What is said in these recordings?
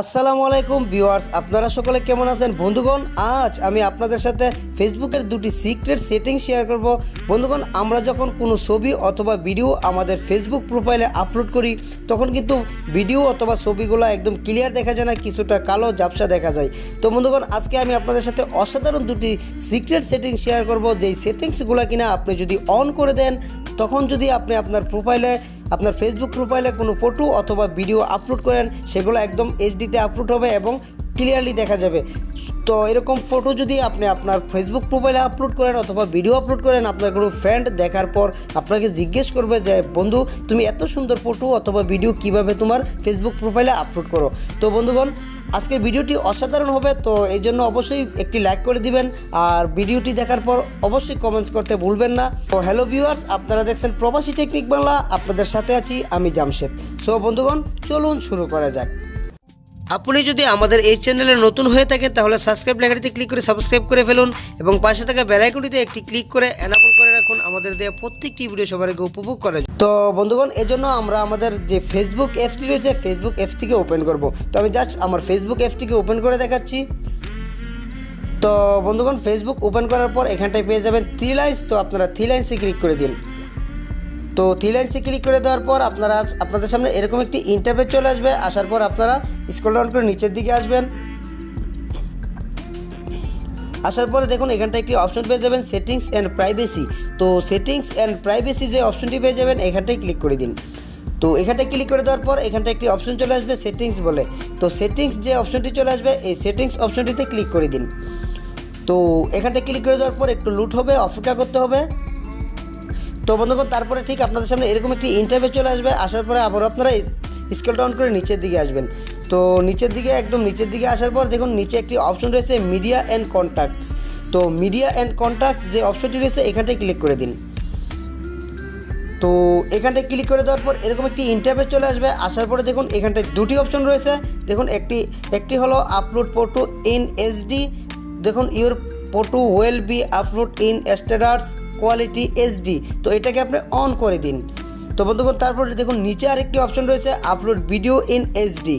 আসসালামু আলাইকুম ভিউয়ার্স, আপনারা সকলে কেমন আছেন? বন্ধুগণ, আজ আমি আপনাদের সাথে ফেসবুকের দুটি সিক্রেট সেটিং শেয়ার করব। বন্ধুগণ, আমরা যখন কোনো ছবি অথবা ভিডিও আমাদের ফেসবুক প্রোফাইলে আপলোড করি তখন কিন্তু ভিডিও অথবা ছবিগুলো একদম ক্লিয়ার দেখা যায় না, কিছুটা কালো ঝাপসা দেখা যায়। তো বন্ধুগণ, আজকে আমি আপনাদের সাথে অসাধারণ দুটি সিক্রেট সেটিং শেয়ার করব, যেই সেটিংসগুলো কিনা আপনি যদি অন করে দেন তখন যদি আপনি আপনার ফেসবুক প্রোফাইলে কোনো ফটো অথবা ভিডিও আপলোড করেন সেগুলো একদম এইচডিতে আপলোড হবে এবং ক্লিয়ারলি দেখা যাবে। তো এরকম ফটো যদি আপনি আপনার ফেসবুক প্রোফাইলে আপলোড করেন অথবা ভিডিও আপলোড করেন, আপনার কোনো ফ্রেন্ড দেখার পর আপনাকে জিজ্ঞেস করবে যে বন্ধু, তুমি এত সুন্দর ফটো অথবা ভিডিও কিভাবে তোমার ফেসবুক প্রোফাইলে আপলোড করো। তো বন্ধুগণ, আজকের ভিডিওটি অসাধারণ হবে, তো এই জন্য অবশ্যই একটি লাইক করে দিবেন আর ভিডিওটি দেখার পর অবশ্যই কমেন্টস করতে ভুলবেন না। তো হ্যালো ভিউয়ার্স, আপনারা দেখছেন প্রবাসী টেকনিক বাংলা, আপনাদের সাথে আছি আমি জামশেদ। সো বন্ধুগণ, চলুন শুরু করা যাক। আপনি যদি আমাদের এই চ্যানেলে নতুন হয়ে থাকেন তাহলে সাবস্ক্রাইব লেখাটিতে ক্লিক করে সাবস্ক্রাইব করে ফেলুন এবং পাশে থাকা বেল আইকনটিতে একটি ক্লিক করে এনাবল করে রাখুন আমাদের দেওয়া প্রত্যেকটি ভিডিও সবার আগে উপভোগ করার জন্য। তো বন্ধুগণ, এজন্য আমরা আমাদের যে ফেসবুক অ্যাপসটি রয়েছে ফেসবুক অ্যাপসটিকে ওপেন করব। তো আমি জাস্ট আমার ফেসবুক অ্যাপসটিকে ওপেন করে দেখাচ্ছি। তো বন্ধুগণ, ফেসবুক ওপেন করার পর এখানটায় পেয়ে যাবেন থ্রি লাইন্স। তো আপনারা থ্রি লাইন্সে ক্লিক করে দিন। তো থ্রি লাইন্সে ক্লিক করে দেওয়ার পর আপনাদের সামনে এরকম একটি ইন্টারফেস চলে আসবে। আসার পর আপনারা স্ক্রল ডাউন করে নিচের দিকে আসবেন। আসার পরে দেখুন এখানটা একটি অপশন পেয়ে যাবেন সেটিংস অ্যান্ড প্রাইভেসি। তো সেটিংস অ্যান্ড প্রাইভেসি যে অপশনটি পেয়ে যাবেন এখানটায় ক্লিক করে দিন। তো এখানটায় ক্লিক করে দেওয়ার পর এখানটা একটি অপশন চলে আসবে সেটিংস বলে। তো সেটিংস যে অপশনটি চলে আসবে এই সেটিংস অপশনটিতে ক্লিক করে দিন। তো এখানটায় ক্লিক করে দেওয়ার পর একটু লুট হবে, অপেক্ষা করতে হবে। তো বন্ধুগণ, তারপরে ঠিক আপনাদের সামনে এরকম একটি ইন্টারফেস চলে আসবে। আসার পরে আবার আপনারা স্ক্রল ডাউন করে নিচের দিকে আসবেন। তো একদম নিচের দিকে আসার পর দেখুন নিচে একটি অপশন রয়েছে মিডিয়া অ্যান্ড কন্ট্যাক্টস। তো মিডিয়া অ্যান্ড কন্ট্যাক্টস যে অপশনটি রয়েছে এখানটায় ক্লিক করে দিন। তো এখানটায় ক্লিক করে দেওয়ার পর এরকম একটি ইন্টারফেস চলে আসবে। আসার পরে দেখুন এখানটায় দুটি অপশন রয়েছে। দেখুন একটি হলো আপলোড ফটো ইন এইচডি। দেখুন your photo will be upload in standards quality HD. তো এটাকে আপনি অন করে দিন। তো বন্ধুগণ, তারপরে দেখুন নিচে আরেকটি অপশন রয়েছে আপলোড ভিডিও ইন এইচডি।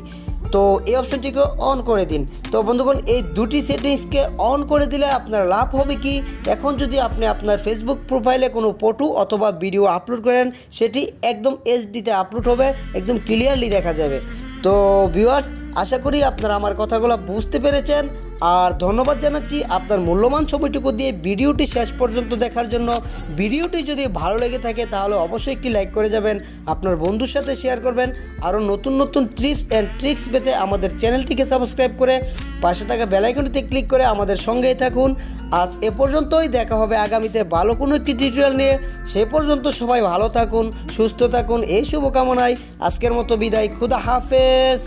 তো এই অপশনটিকে অন করে দিন। তো বন্ধুগণ, এই দুটি সেটিংসকে অন করে দিলে আপনার লাভ হবে কি, এখন যদি আপনি আপনার ফেসবুক প্রোফাইলে কোনো ফটো অথবা ভিডিও আপলোড করেন সেটি একদম এইচডিতে আপলোড হবে, একদম ক্লিয়ারলি দেখা যাবে। তো ভিউয়ার্স, আশা করি আপনারা আমার কথাগুলো বুঝতে পেরেছেন আর ধন্যবাদ জানাচ্ছি আপনার মূল্যবান সময়টুকু দিয়ে ভিডিওটি শেষ পর্যন্ত দেখার জন্য। ভিডিওটি যদি ভালো লেগে থাকে তাহলে অবশ্যই একটি লাইক করে যাবেন, আপনার বন্ধুর সাথে শেয়ার করবেন। আরও নতুন নতুন টিপস অ্যান্ড ট্রিক্স পেতে আমাদের চ্যানেলটিকে সাবস্ক্রাইব করে পাশে থাকা বেল আইকনটিতে ক্লিক করে আমাদের সঙ্গেই থাকুন। আজ এ পর্যন্তই, দেখা হবে আগামীতে ভালো কোনো একটি টিউটোরিয়াল নিয়ে। সে পর্যন্ত সবাই ভালো থাকুন, সুস্থ থাকুন, এই শুভকামনায় আজকের মতো বিদায়। খুদা হাফেজ।